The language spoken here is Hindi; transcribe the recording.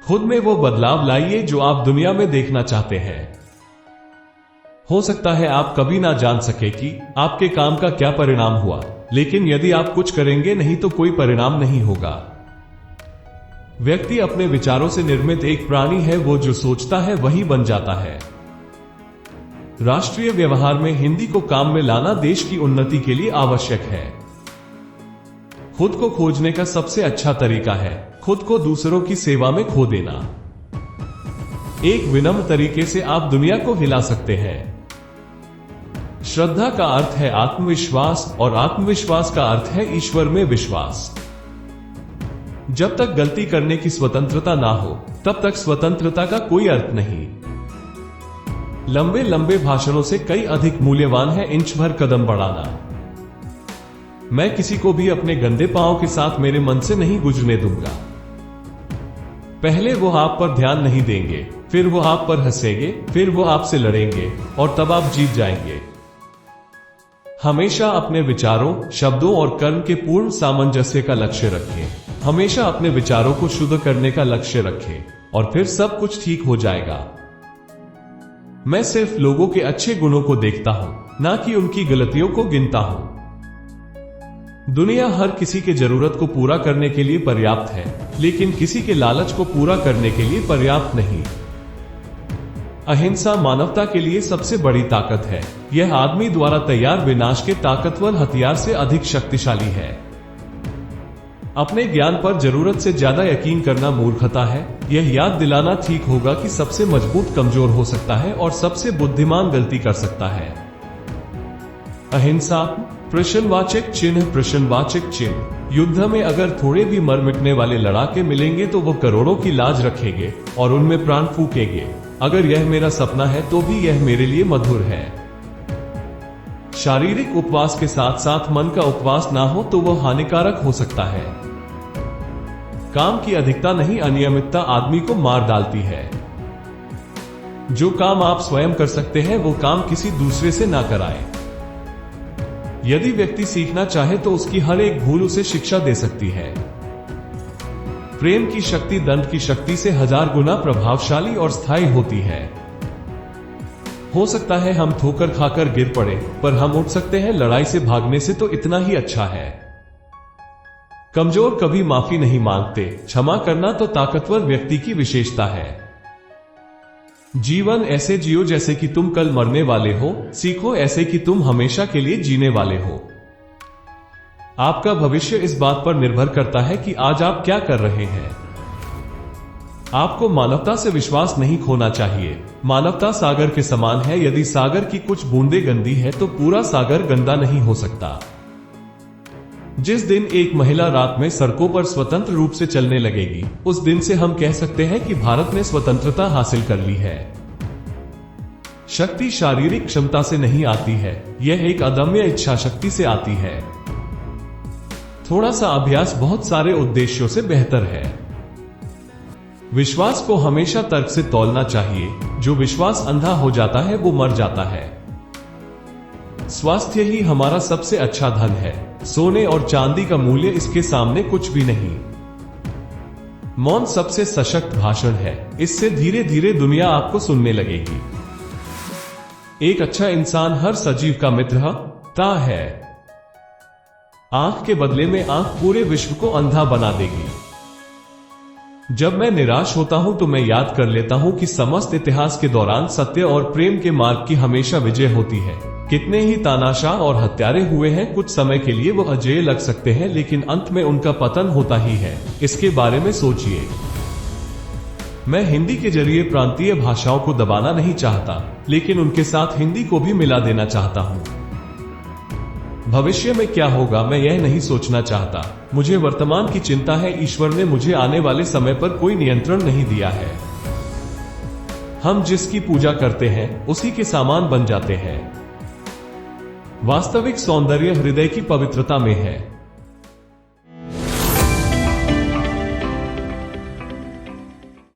खुद में वो बदलाव लाइए जो आप दुनिया में देखना चाहते हैं। हो सकता है आप कभी ना जान सके कि आपके काम का क्या परिणाम हुआ, लेकिन यदि आप कुछ करेंगे नहीं तो कोई परिणाम नहीं होगा। व्यक्ति अपने विचारों से निर्मित एक प्राणी है, वो जो सोचता है वही बन जाता है। राष्ट्रीय व्यवहार में हिंदी को काम में लाना देश की उन्नति के लिए आवश्यक है। खुद को खोजने का सबसे अच्छा तरीका है खुद को दूसरों की सेवा में खो देना। एक विनम्र तरीके से आप दुनिया को हिला सकते हैं। श्रद्धा का अर्थ है आत्मविश्वास और आत्मविश्वास का अर्थ है ईश्वर में विश्वास। जब तक गलती करने की स्वतंत्रता ना हो तब तक स्वतंत्रता का कोई अर्थ नहीं। लंबे लंबे भाषणों से कई अधिक मूल्यवान है इंच भर कदम बढ़ाना। मैं किसी को भी अपने गंदे पांव के साथ मेरे मन से नहीं गुजरने दूंगा। पहले वो आप पर ध्यान नहीं देंगे, फिर वो आप पर हंसेंगे, फिर वो आपसे लड़ेंगे और तब आप जीत जाएंगे। हमेशा अपने विचारों, शब्दों और कर्म के पूर्ण सामंजस्य का लक्ष्य रखें। हमेशा अपने विचारों को शुद्ध करने का लक्ष्य रखें और फिर सब कुछ ठीक हो जाएगा। मैं सिर्फ लोगों के अच्छे गुणों को देखता हूं, ना कि उनकी गलतियों को गिनता हूं। दुनिया हर किसी के जरूरत को पूरा करने के लिए पर्याप्त है, लेकिन किसी के लालच को पूरा करने के लिए पर्याप्त नहीं। अहिंसा मानवता के लिए सबसे बड़ी ताकत है। यह आदमी द्वारा तैयार विनाश के ताकतवर हथियार से अधिक शक्तिशाली है। अपने ज्ञान पर जरूरत से ज्यादा यकीन करना मूर्खता है। यह याद दिलाना ठीक होगा कि सबसे मजबूत कमजोर हो सकता है और सबसे बुद्धिमान गलती कर सकता है। अहिंसा प्रश्नवाचक चिन्ह। युद्ध में अगर थोड़े भी मर मिटने वाले लड़ाके मिलेंगे तो वो करोड़ों की लाज रखेंगे और उनमें प्राण फूकेंगे। अगर यह मेरा सपना है तो भी यह मेरे लिए मधुर है। शारीरिक उपवास के साथ साथ मन का उपवास ना हो तो वह हानिकारक हो सकता है। काम की अधिकता नहीं, अनियमितता आदमी को मार डालती है। जो काम आप स्वयं कर सकते हैं वो काम किसी दूसरे से ना कराएं। यदि व्यक्ति सीखना चाहे तो उसकी हर एक भूल उसे शिक्षा दे सकती है। प्रेम की शक्ति दंड की शक्ति से 1000 गुना प्रभावशाली और स्थायी होती है। हो सकता है हम ठोकर खाकर गिर पड़े, पर हम उठ सकते हैं। लड़ाई से भागने से तो इतना ही अच्छा है। कमजोर कभी माफी नहीं मांगते। क्षमा करना तो ताकतवर व्यक्ति की विशेषता है। जीवन ऐसे जियो जैसे कि तुम कल मरने वाले हो। सीखो ऐसे कि तुम हमेशा के लिए जीने वाले हो। आपका भविष्य इस बात पर निर्भर करता है कि आज आप क्या कर रहे हैं। आपको मानवता से विश्वास नहीं खोना चाहिए। मानवता सागर के समान है। यदि सागर की कुछ बूंदें गंदी है तो पूरा सागर गंदा नहीं हो सकता। जिस दिन एक महिला रात में सड़कों पर स्वतंत्र रूप से चलने लगेगी, उस दिन से हम कह सकते हैं कि भारत ने स्वतंत्रता हासिल कर ली है। शक्ति शारीरिक क्षमता से नहीं आती है, यह एक अदम्य इच्छा शक्ति से आती है। थोड़ा सा अभ्यास बहुत सारे उद्देश्यों से बेहतर है। विश्वास को हमेशा तर्क से तौलना चाहिए। जो विश्वास अंधा हो जाता है वो मर जाता है। स्वास्थ्य ही हमारा सबसे अच्छा धन है। सोने और चांदी का मूल्य इसके सामने कुछ भी नहीं। मौन सबसे सशक्त भाषण है। इससे धीरे धीरे दुनिया आपको सुनने लगेगी। एक अच्छा इंसान हर सजीव का मित्र है। आंख के बदले में आंख पूरे विश्व को अंधा बना देगी। जब मैं निराश होता हूं तो मैं याद कर लेता हूं कि समस्त इतिहास के दौरान सत्य और प्रेम के मार्ग की हमेशा विजय होती है। कितने ही तानाशाह और हत्यारे हुए हैं, कुछ समय के लिए वो अजेय लग सकते हैं, लेकिन अंत में उनका पतन होता ही है। इसके बारे में सोचिए। मैं हिंदी के जरिए प्रांतीय भाषाओं को दबाना नहीं चाहता, लेकिन उनके साथ हिंदी को भी मिला देना चाहता हूं। भविष्य में क्या होगा मैं यह नहीं सोचना चाहता। मुझे वर्तमान की चिंता है। ईश्वर ने मुझे आने वाले समय पर कोई नियंत्रण नहीं दिया है। हम जिसकी पूजा करते हैं उसी के सामान बन जाते हैं। वास्तविक सौंदर्य हृदय की पवित्रता में है।